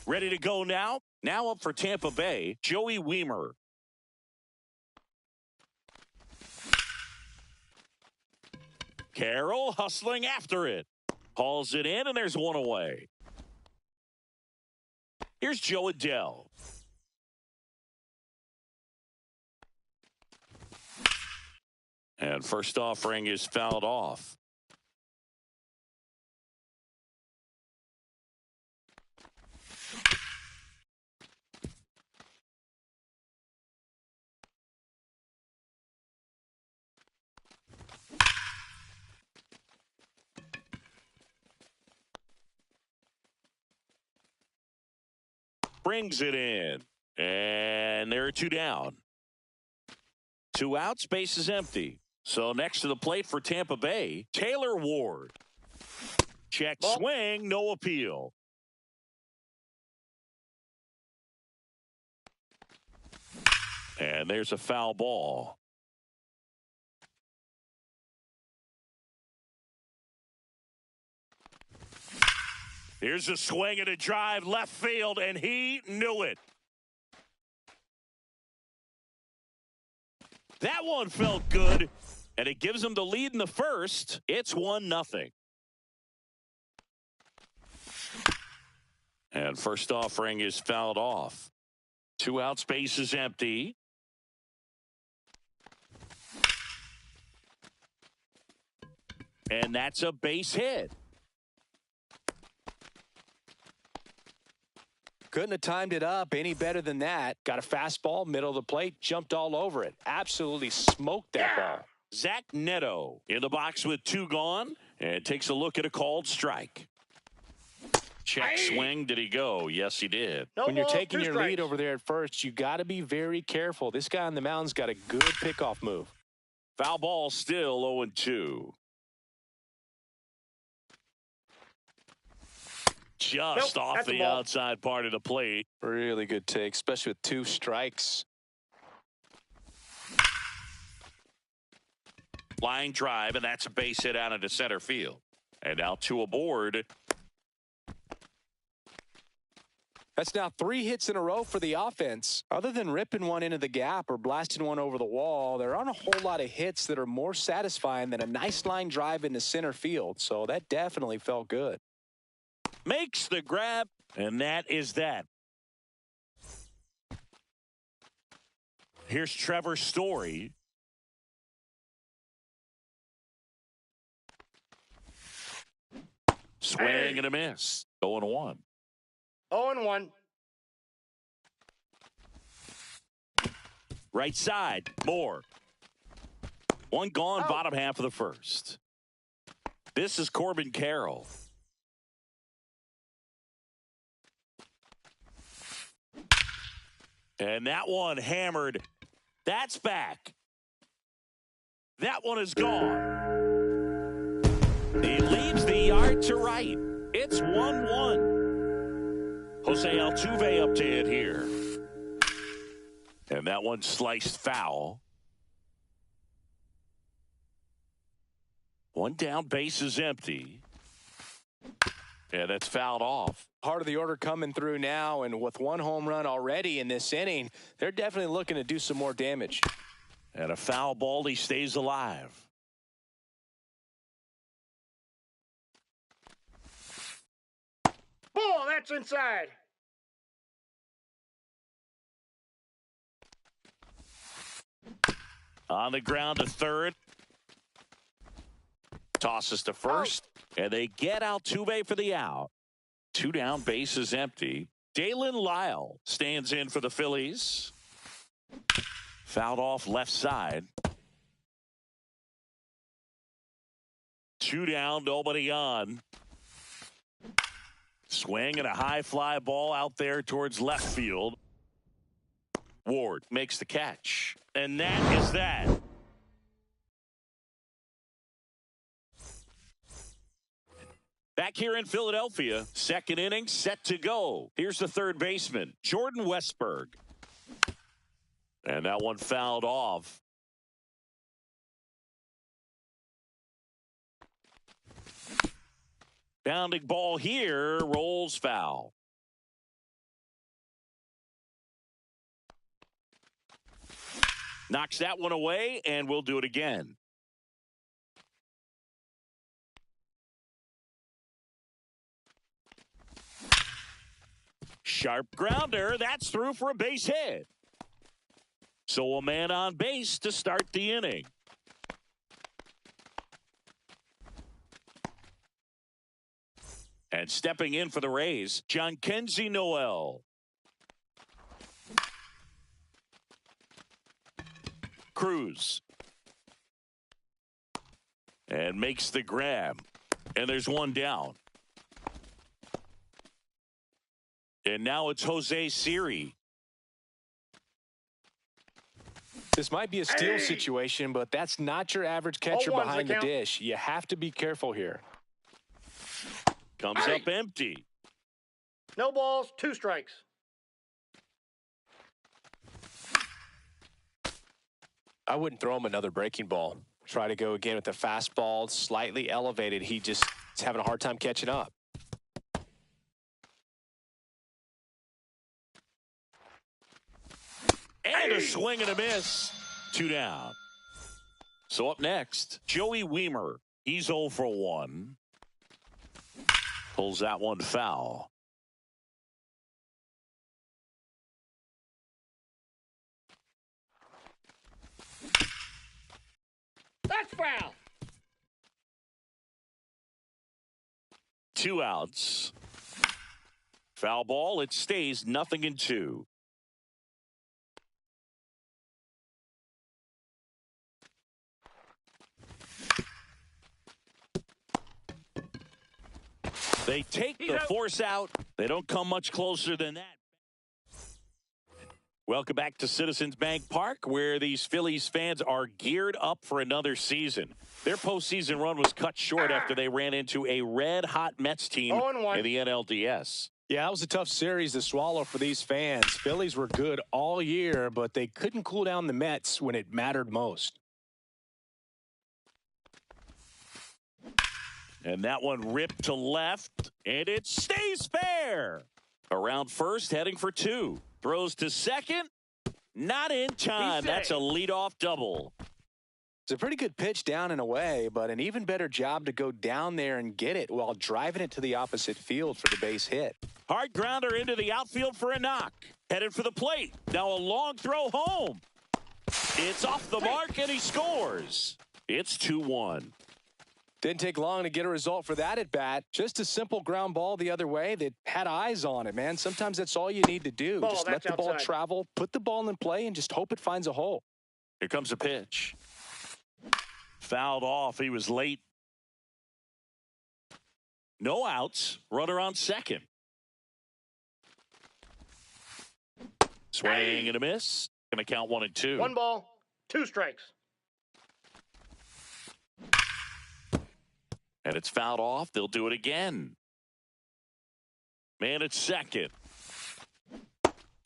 Ready to go now? Now up for Tampa Bay, Joey Wiemer. Carroll hustling after it. Hauls it in, and there's one away. Here's Joe Adell. And first offering is fouled off. Brings it in. And there are two down. 2 outs, base is empty. So next to the plate for Tampa Bay, Taylor Ward. Check swing, no appeal. And there's a foul ball. Here's a swing and a drive left field, and he knew it. That one felt good, and it gives him the lead in the first. It's 1-0. And first offering is fouled off. 2 outs, base is empty. And that's a base hit. Couldn't have timed it up any better than that. Got a fastball, middle of the plate, jumped all over it. Absolutely smoked that ball. Zach Neto in the box with 2 gone and takes a look at a called strike. Check swing. Did he go? Yes, he did. When you're taking your lead over there at first, you got to be very careful. This guy on the mound's got a good pickoff move. Foul ball, still 0-2. Just off the outside part of the plate. Really good take, especially with 2 strikes. Line drive, and that's a base hit out into center field. And now 2 aboard. That's now 3 hits in a row for the offense. Other than ripping one into the gap or blasting one over the wall, there aren't a whole lot of hits that are more satisfying than a nice line drive into center field. So that definitely felt good. Makes the grab, and that is that. Here's Trevor Story. Swing and a miss. 0-1. 0-1. Right side, Moore. 1 gone, bottom half of the first. This is Corbin Carroll. And that one hammered. That's back. That one is gone. He leaves the yard to right. It's 1-1. Jose Altuve up to hit here. And that one sliced foul. 1 down, base is empty. And that's fouled off. Part of the order coming through now, and with 1 home run already in this inning, they're definitely looking to do some more damage. And a foul ball, he stays alive. Ball, that's inside. On the ground to third. Tosses to first. And they get Altuve for the out. 2 down, base is empty. Dalen Lyle stands in for the Phillies. Fouled off left side. 2 down, nobody on. Swing and a high fly ball out there towards left field. Ward makes the catch. And that is that. Back here in Philadelphia, second inning set to go. Here's the third baseman, Jordan Westburg. And that one fouled off. Bounding ball here, rolls foul. Knocks that one away, and we'll do it again. Sharp grounder. That's through for a base hit. So a man on base to start the inning. And stepping in for the Rays, Jhonkensy Noel. Cruz. And makes the grab. And there's one down. And now it's Jose Siri. This might be a steal situation, but that's not your average catcher behind the dish. You have to be careful here. Comes up empty. No balls, 2 strikes. I wouldn't throw him another breaking ball. Try to go again with the fastball, slightly elevated. He just is having a hard time catching up. And a swing and a miss. 2 down. So up next, Joey Wiemer. He's 0 for 1. Pulls that one foul. That's foul. 2 outs. Foul ball. It stays 0-2. They take the force out. They don't come much closer than that. Welcome back to Citizens Bank Park, where these Phillies fans are geared up for another season. Their postseason run was cut short after they ran into a red-hot Mets team in the NLDS. Yeah, that was a tough series to swallow for these fans. Phillies were good all year, but they couldn't cool down the Mets when it mattered most. And that one ripped to left, and it stays fair. Around first, heading for 2. Throws to second. Not in time. That's a leadoff double. It's a pretty good pitch down and away, but an even better job to go down there and get it while driving it to the opposite field for the base hit. Hard grounder into the outfield for a knock. Headed for the plate. Now a long throw home. It's off the mark, and he scores. It's 2-1. Didn't take long to get a result for that at bat. Just a simple ground ball the other way that had eyes on it, man. Sometimes that's all you need to do. Just let the ball travel, put the ball in play, and just hope it finds a hole. Here comes a pitch. Fouled off. He was late. No outs. Runner on second. Swing and a miss. Going to count 1-2. 1 ball, 2 strikes. And it's fouled off. They'll do it again. Man at second.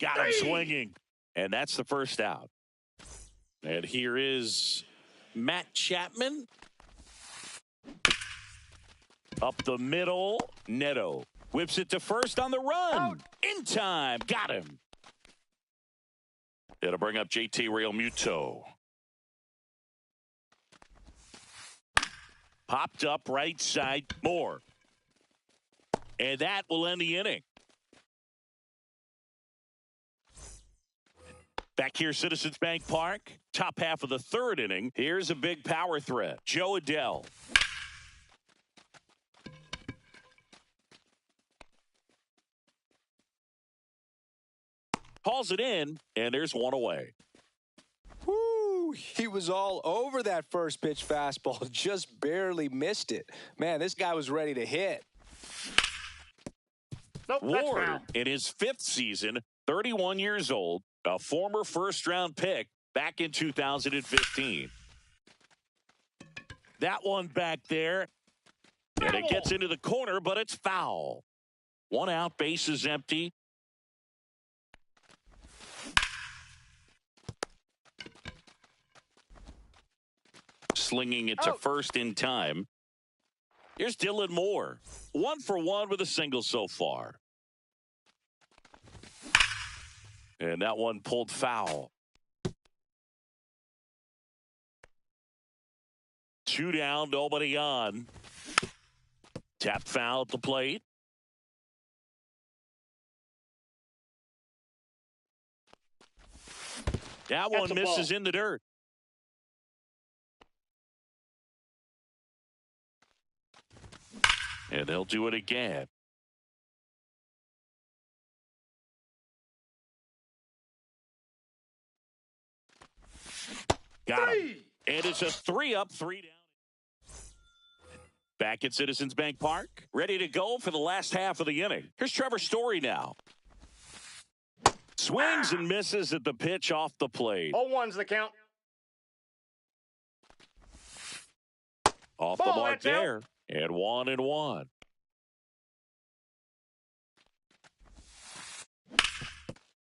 Got him swinging. And that's the first out. And here is Matt Chapman. Up the middle. Neto whips it to first on the run. Out. In time. Got him. It'll bring up JT Realmuto. Popped up right side. More. And that will end the inning. Back here, Citizens Bank Park. Top half of the 3rd inning. Here's a big power threat. Joe Adell. Calls it in, and there's one away. Woo! He was all over that first pitch fastball. Just barely missed it. Man, this guy was ready to hit. Nope, Ward, in his 5th season, 31 years old, a former first-round pick back in 2015. That one back there, and it gets into the corner, but it's foul. 1 out, base is empty. Slinging it to first in time. Here's Dylan Moore. 1 for 1 with a single so far. And that one pulled foul. 2 down, nobody on. Tap foul at the plate. That one misses in the dirt. And they'll do it again. Got him. And it's a 3 up, 3 down. Back at Citizens Bank Park, ready to go for the last half of the inning. Here's Trevor Story now. Swings and misses at the pitch off the plate. 0-1's the count. Off the mark there. And 1-1.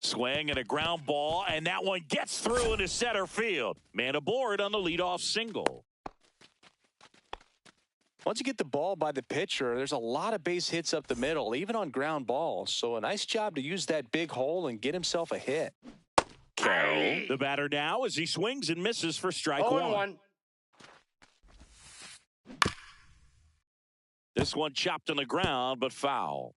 Swing and a ground ball, and that one gets through into center field. Man aboard on the leadoff single. Once you get the ball by the pitcher, there's a lot of base hits up the middle, even on ground balls. So a nice job to use that big hole and get himself a hit. Carroll, the batter now, as he swings and misses for strike 1. This one chopped on the ground, but foul.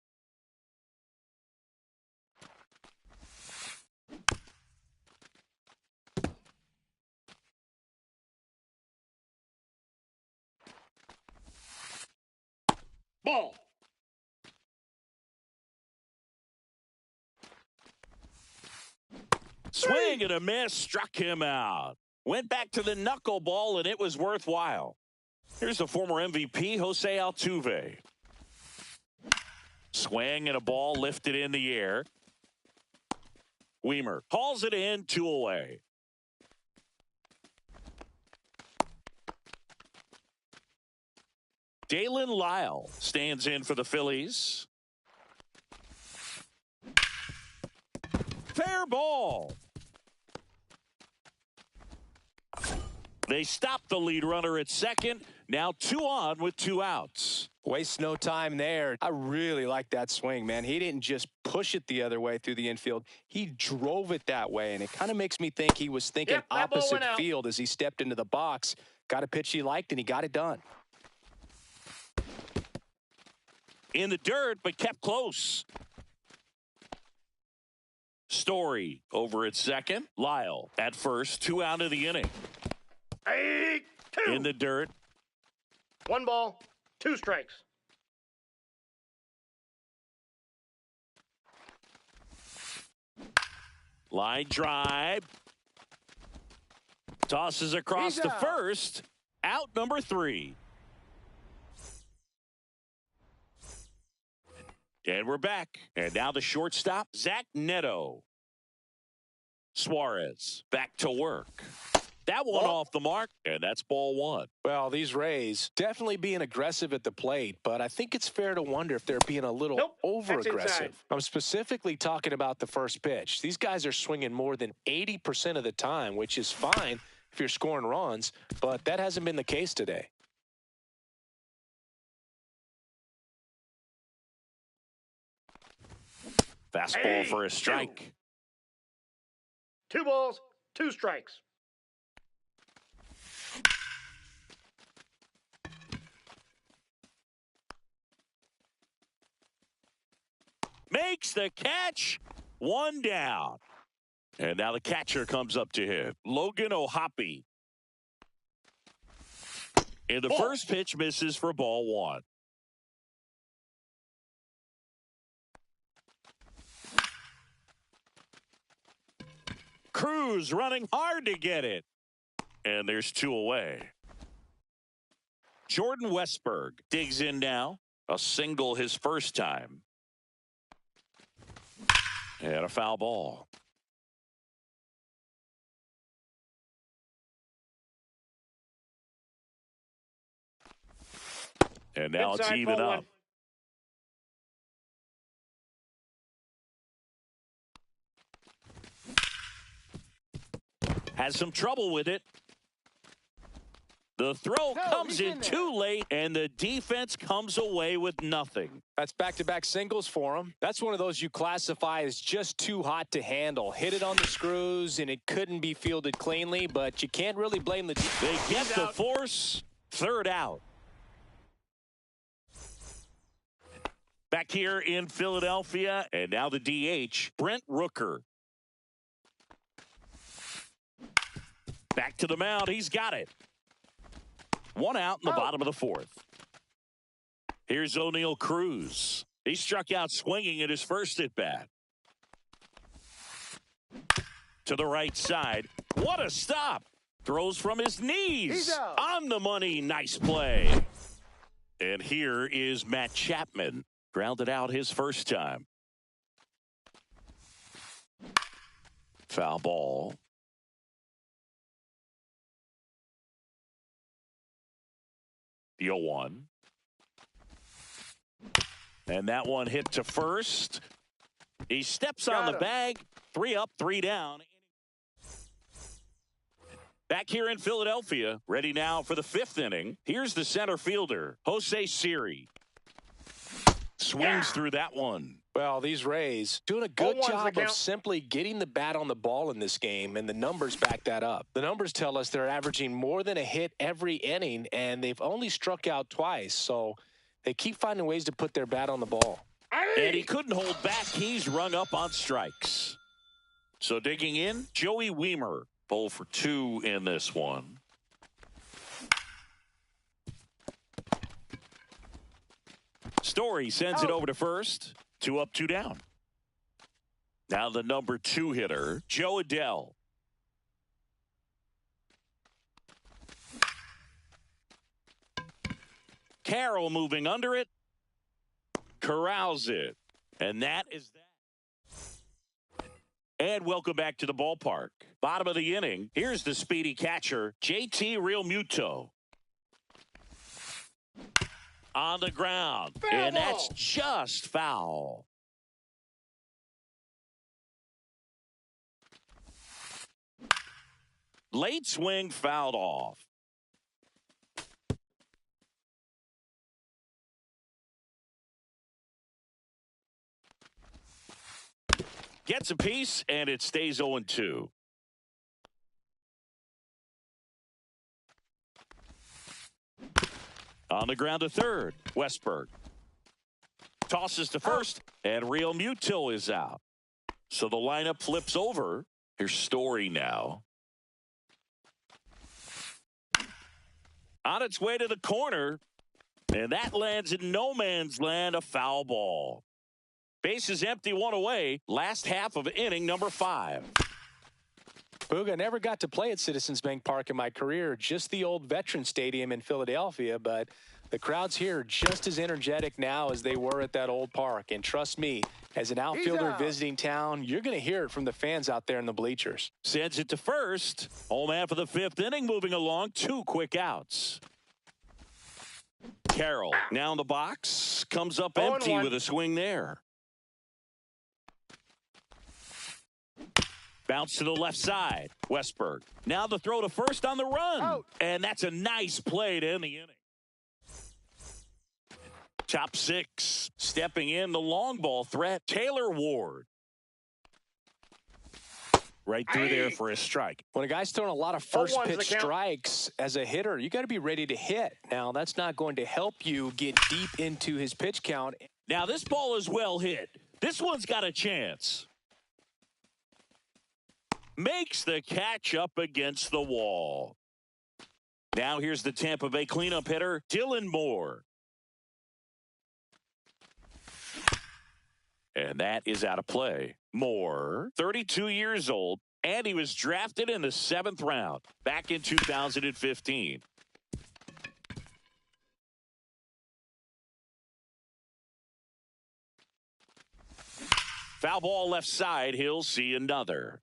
Ball. Swing and a miss, struck him out. Went back to the knuckleball, and it was worthwhile. Here's the former MVP, Jose Altuve. Swing and a ball lifted in the air. Weimer hauls it in, 2 away. Dalen Lyle stands in for the Phillies. Fair ball. They stop the lead runner at second. Now 2 on with 2 outs. Waste no time there. I really like that swing, man. He didn't just push it the other way through the infield. He drove it that way, and it kind of makes me think he was thinking opposite field as he stepped into the box. Got a pitch he liked, and he got it done. In the dirt, but kept close. Story over at second. Lyle at first, 2 out of the inning. 8-2. In the dirt. 1 ball, 2 strikes. Line drive. Tosses across to first. Out number 3. And we're back. And now the shortstop, Zach Neto. Suarez back to work. That one off the mark, and that's ball 1. Well, these Rays definitely being aggressive at the plate, but I think it's fair to wonder if they're being a little over-aggressive. I'm specifically talking about the first pitch. These guys are swinging more than 80% of the time, which is fine if you're scoring runs, but that hasn't been the case today. Fastball for a strike. 2 balls, 2 strikes. Makes the catch. 1 down. And now the catcher comes up to him. Logan O'Hoppe. And the first pitch misses for ball 1. Cruz running hard to get it. And there's 2 away. Jordan Westburg digs in now. A single his first time. And a foul ball. And now it's even up. Has some trouble with it. The throw comes in too late, and the defense comes away with nothing. That's back-to-back singles for him. That's one of those you classify as just too hot to handle. Hit it on the screws, and it couldn't be fielded cleanly, but you can't really blame the defense. They get the force, Third out. Back here in Philadelphia, and now the DH, Brent Rooker. Back to the mound. He's got it. One out in the bottom of the fourth. Here's O'Neal Cruz. He struck out swinging at his first at-bat. To the right side. What a stop. Throws from his knees. On the money. Nice play. And here is Matt Chapman. Grounded out his first time. Foul ball. The 0-1. And that one hit to first. He steps on the bag. 3 up, 3 down. Back here in Philadelphia, ready now for the 5th inning. Here's the center fielder, Jose Siri. Swings through that one. Well, these Rays doing a good job of simply getting the bat on the ball in this game, and the numbers back that up. The numbers tell us they're averaging more than a hit every inning, and they've only struck out twice, so they keep finding ways to put their bat on the ball. And he couldn't hold back. He's rung up on strikes. So digging in, Joey Wiemer. 0 for 2 in this one. Story sends it over to first. 2 up, 2 down. Now the number 2 hitter, Joe Adell. Carroll moving under it. Corrals it. And that is that. And welcome back to the ballpark. Bottom of the inning. Here's the speedy catcher, JT Realmuto. On the ground. And that's just foul. Late swing fouled off. Gets a piece, and it stays 0-2. On the ground to third, Westberg. Tosses to first, and Realmuto is out. So the lineup flips over. Here's Story now. On its way to the corner, and that lands in no man's land, a foul ball. Bases empty, 1 away. Last half of inning number 5. Booga, never got to play at Citizens Bank Park in my career, just the old Veteran Stadium in Philadelphia, but the crowds here are just as energetic now as they were at that old park. And trust me, as an outfielder visiting town, you're going to hear it from the fans out there in the bleachers. Sends it to first. Home half of the 5th inning, moving along. 2 quick outs. Carroll now in the box. Comes up empty with a swing there. Bounce to the left side. Westberg. Now the throw to first on the run. And that's a nice play to end the inning. Top 6. Stepping in the long ball threat. Taylor Ward. Right through there for a strike. When a guy's throwing a lot of first pitch strikes as a hitter, you got to be ready to hit. Now, that's not going to help you get deep into his pitch count. Now, this ball is well hit. This one's got a chance. Makes the catch up against the wall. Now here's the Tampa Bay cleanup hitter, Dylan Moore. And that is out of play. Moore, 32 years old, and he was drafted in the 7th round back in 2015. Foul ball left side, he'll see another.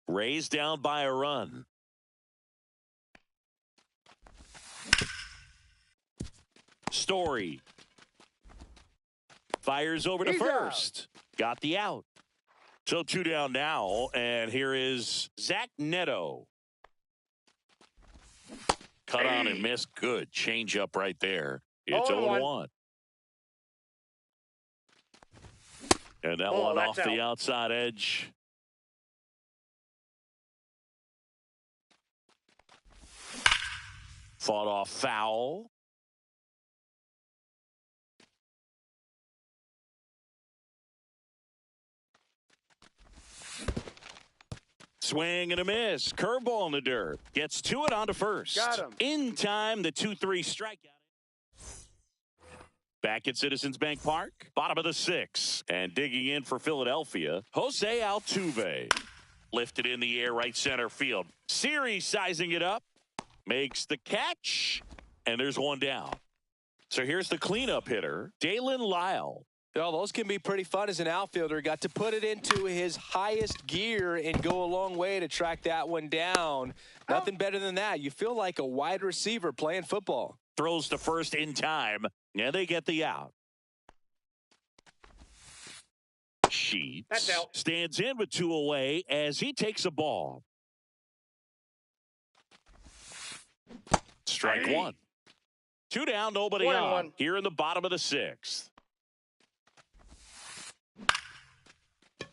Rays down by a run. Story. Fires over to first. Got the out. So 2 down now, and here is Zach Neto. Cut on and missed. Good change up right there. It's 0-1. And that one off the outside edge. Fought off foul. Swing and a miss. Curveball in the dirt. Gets to it onto first. Got him. In time, the 2-3 strikeout. Back at Citizens Bank Park. Bottom of the 6th. And digging in for Philadelphia, Jose Altuve. Lifted in the air, right center field. Series sizing it up. Makes the catch. And there's one down. So here's the cleanup hitter, Dalen Lyle. Well, those can be pretty fun as an outfielder. Got to put it into his highest gear and go a long way to track that one down. Nothing better than that. You feel like a wide receiver playing football. Throws to first in time, and they get the out. Sheets That's out. stands in with 2 away as he takes a ball. Strike Hey. 1. 2 down, nobody 1 and on. 1. Here in the bottom of the 6th.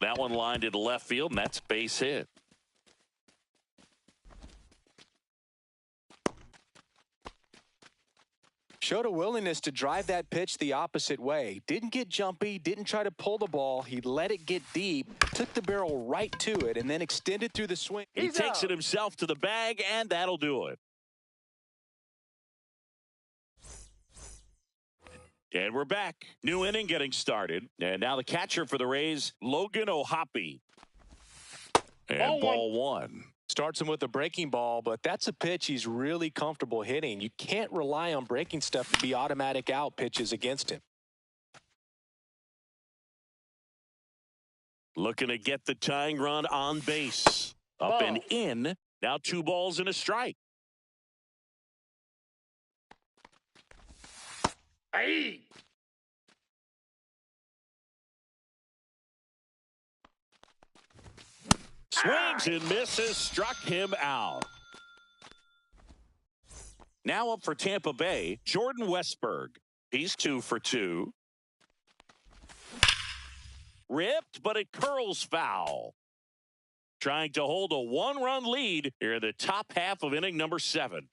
That one lined into left field, and that's base hit. Showed a willingness to drive that pitch the opposite way. Didn't get jumpy, didn't try to pull the ball. He let it get deep, took the barrel right to it, and then extended through the swing. He He's takes out. it himself to the bag, and that'll do it. And we're back. New inning getting started. And now the catcher for the Rays, Logan O'Hoppe. And ball one. Starts him with a breaking ball, but that's a pitch he's really comfortable hitting. You can't rely on breaking stuff to be automatic out pitches against him. Looking to get the tying run on base. Up Ball. and in. Now 2 balls and a strike. Hey. Swings and misses. Struck him out. Now up for Tampa Bay, Jordan Westburg. He's 2 for 2. Ripped, but it curls foul. Trying to hold a 1-run lead here in the top half of inning number 7.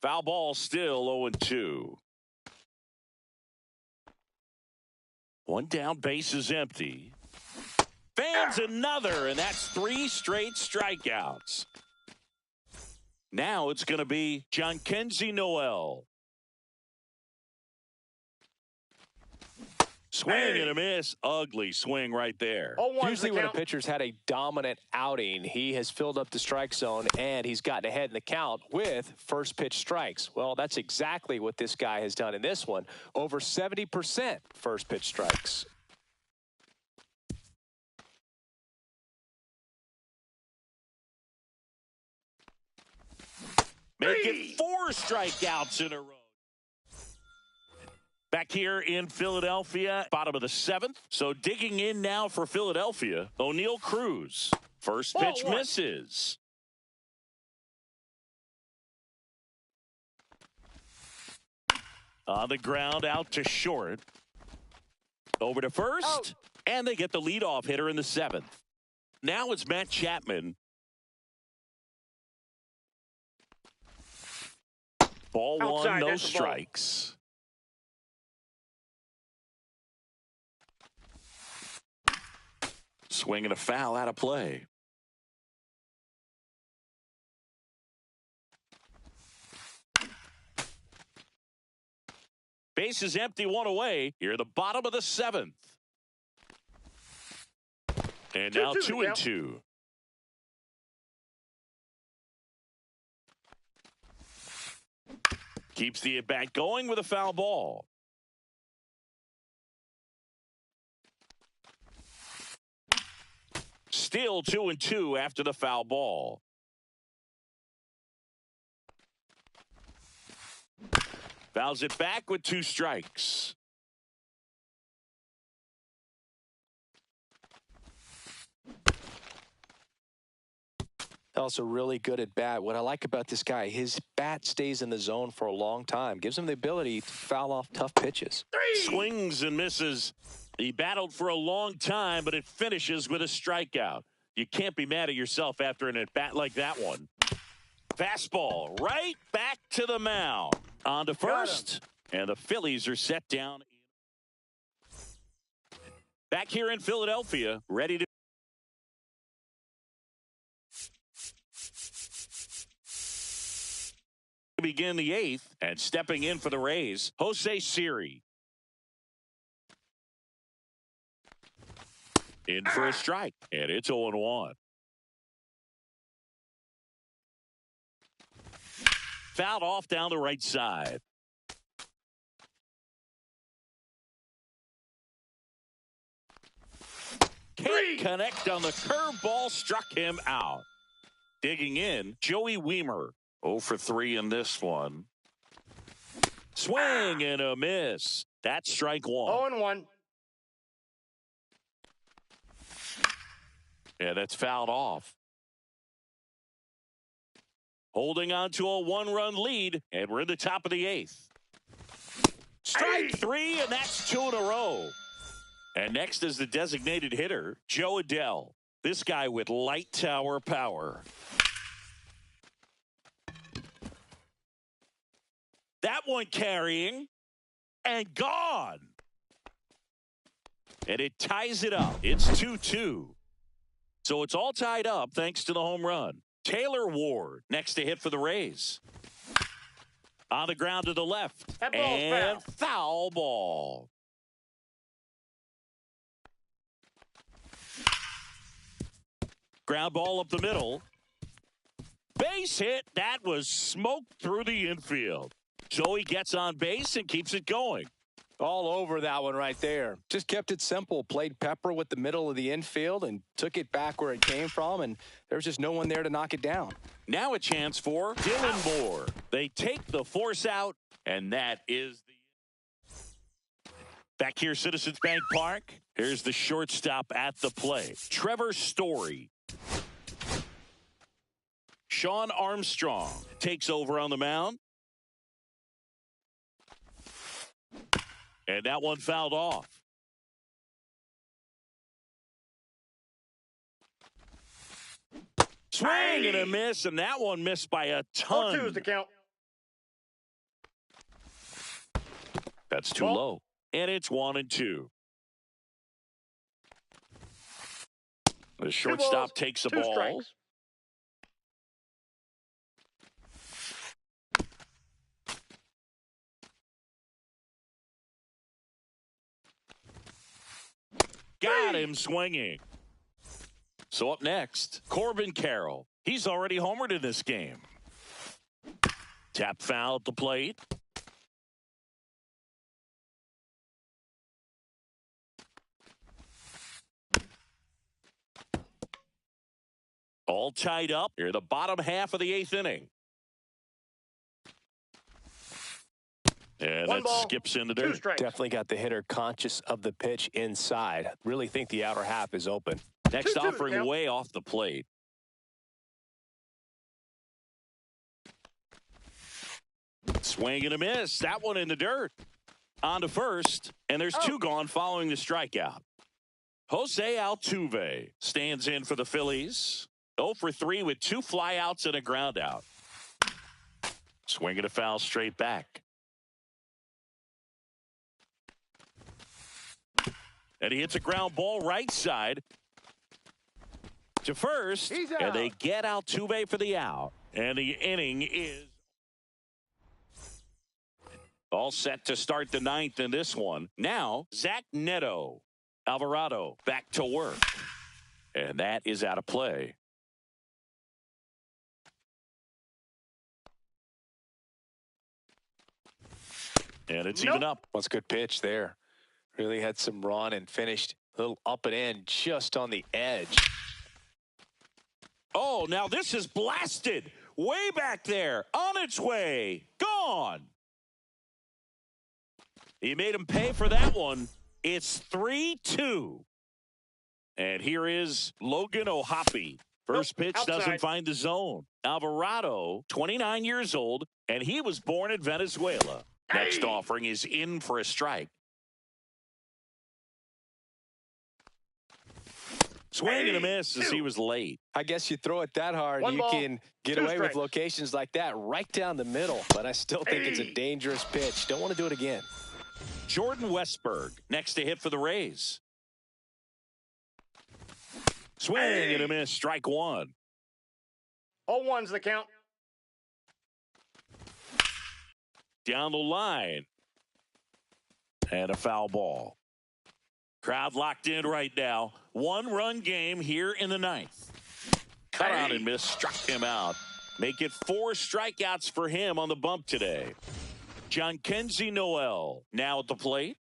Foul ball still 0-2. 1 down, base is empty. Fans another, and that's 3 straight strikeouts. Now it's going to be Jhonkensy Noel. Swing and a miss. Ugly swing right there. 0-1's Usually the when a count. pitcher's had a dominant outing, he has filled up the strike zone and he's gotten ahead in the count with first pitch strikes. Well, that's exactly what this guy has done in this one. Over 70% first pitch strikes. Make it 4 strikeouts in a row. Back here in Philadelphia, bottom of the 7th. So digging in now for Philadelphia, O'Neal Cruz. First Ball pitch 1. misses. On the ground, out to short. Over to first. Out. And they get the leadoff hitter in the 7th. Now it's Matt Chapman. Ball 1, Outside, no that's the ball. strikes. Swing and a foul out of play. Base is empty, 1 away. Here the bottom of the 7th. And now 2-2 2 and now. 2. Keeps the at-bat going with a foul ball. Still 2 and 2 after the foul ball. Fouls it back with 2 strikes. Also really good at bat. What I like about this guy, his bat stays in the zone for a long time. Gives him the ability to foul off tough pitches. 3. Swings and misses. He battled for a long time, but it finishes with a strikeout. You can't be mad at yourself after an at-bat like that one. Fastball right back to the mound. On to first, and the Phillies are set down. Back here in Philadelphia, ready to begin the eighth, and stepping in for the Rays, Jose Siri. In for a strike, and it's 0-1. Fouled off down the right side. Can't connect on the curveball, struck him out. Digging in, Joey Wiemer. 0 for 3 in this one. Swing and a miss. That's strike one. 0-1. Yeah, that's fouled off. Holding on to a one-run lead, and we're in the top of the eighth. Strike three, and that's 2 in a row. And next is the designated hitter, Joe Adell. This guy with light tower power. That one carrying, and gone. And it ties it up. It's 2-2. So it's all tied up thanks to the home run. Taylor Ward next to hit for the Rays. On the ground to the left. That ball's and foul ball. Ground ball up the middle. Base hit. That was smoked through the infield. So he gets on base and keeps it going. All over that one right there. Just kept it simple. Played pepper with the middle of the infield and took it back where it came from, and there's just no one there to knock it down. Now a chance for Dylan Moore. They take the force out, and that is the... Back here, Citizens Bank Park. Here's the shortstop at the plate, Trevor Story. Sean Armstrong takes over on the mound. And that one fouled off. Swing and a miss, and that one missed by a ton. 0-2 is the count. That's too low. And it's 1-2. The shortstop takes the ball. Strikes. Got him swinging. So up next, Corbin Carroll. He's already homered in this game. Tap foul at the plate. All tied up here, the bottom half of the eighth inning. And that skips into there. Definitely got the hitter conscious of the pitch inside. Really think the outer half is open. Next offering way off the plate. Swing and a miss. That one in the dirt. On to first. And there's two gone following the strikeout. Jose Altuve stands in for the Phillies. 0 for 3 with 2 flyouts and a ground out. Swing and a foul straight back. And he hits a ground ball right side to first. And they get Altuve for the out. And the inning is all set to start the ninth in this one. Now, Zach Neto. Alvarado back to work. And that is out of play. And it's even up. That's a good pitch there. Really had some run and finished a little up and in just on the edge. Oh, now this is blasted way back there, on its way, gone. He made him pay for that one. It's 3-2. And here is Logan O'Hoppe. First pitch doesn't find the zone. Alvarado, 29 years old, and he was born in Venezuela. Next offering is in for a strike. Swing and a miss as he was late. I guess you throw it that hard, One you ball, can get 2 away with strikes. locations like that right down the middle. But I still think it's a dangerous pitch. Don't want to do it again. Jordan Westberg next to hit for the Rays. Swing and a miss. Strike one. All ones the count. Down the line. And a foul ball. Crowd locked in right now. 1-run game here in the 9th. Cut out and miss. Struck him out. Make it 4 strikeouts for him on the bump today. Jhonkensy Noel now at the plate.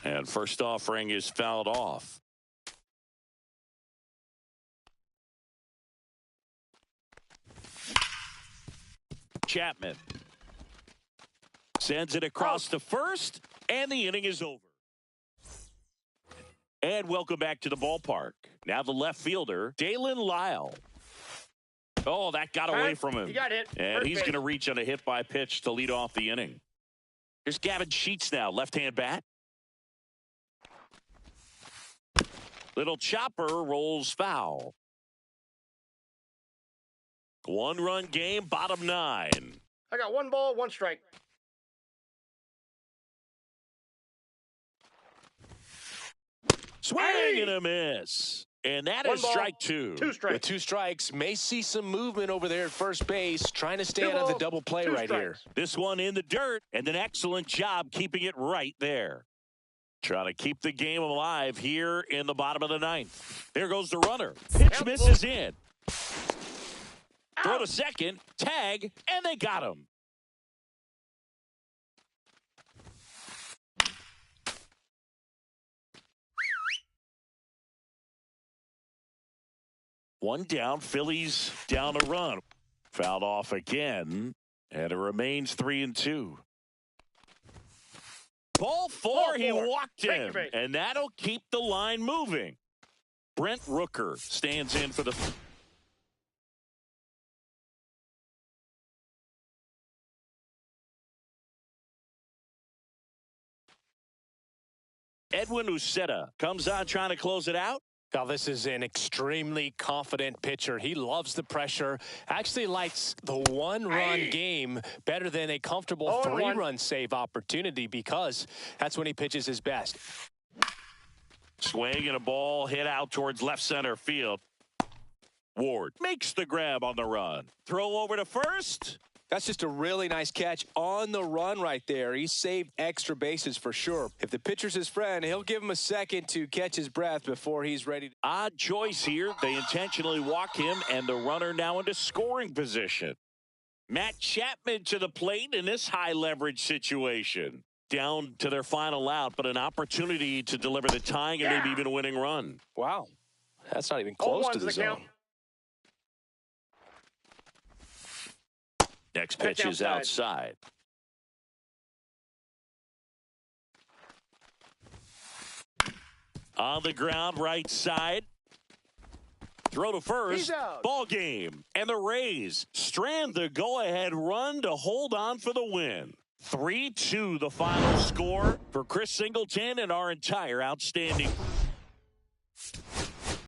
And first offering is fouled off. Chapman sends it across to first, and the inning is over. And welcome back to the ballpark. Now the left fielder, Dalen Lyle. Oh, that got away from him. He got hit. And First he's base. going to reach on a hit by pitch to lead off the inning. Here's Gavin Sheets now, left-hand bat. Little chopper rolls foul. 1-run game, bottom 9. I got 1 ball, 1 strike. Swing and a miss. And that One is ball, strike 2. 2 With strikes. 2 strikes, may see some movement over there at first base, trying to stay 2 out of the balls, double play 2 right here. strikes. This one in the dirt, and an excellent job keeping it right there. Trying to keep the game alive here in the bottom of the 9th. There goes the runner. Pitch misses in. Throw to second, tag, and they got him. One down, Phillies down a run. Fouled off again, and it remains 3-2. Ball 4, he walked Take him, the bait. and that'll keep the line moving. Brent Rooker stands in for the... Edwin Uceta comes on trying to close it out. Now, this is an extremely confident pitcher. He loves the pressure. Actually likes the 1-run game better than a comfortable 3-run save opportunity because that's when he pitches his best. Swing and a ball hit out towards left center field. Ward makes the grab on the run. Throw over to first. That's just a really nice catch on the run right there. He saved extra bases for sure. If the pitcher's his friend, he'll give him a second to catch his breath before he's ready. Odd choice here. They intentionally walk him, and the runner now into scoring position. Matt Chapman to the plate in this high-leverage situation. Down to their final out, but an opportunity to deliver the tying and maybe even a winning run. Wow. That's not even All close to ones the the count. zone. Next pitch Pitch is outside. On the ground, right side. Throw to first. He's out. Ball game. And the Rays strand the go-ahead run to hold on for the win. 3-2 the final score for Chris Singleton and our entire outstanding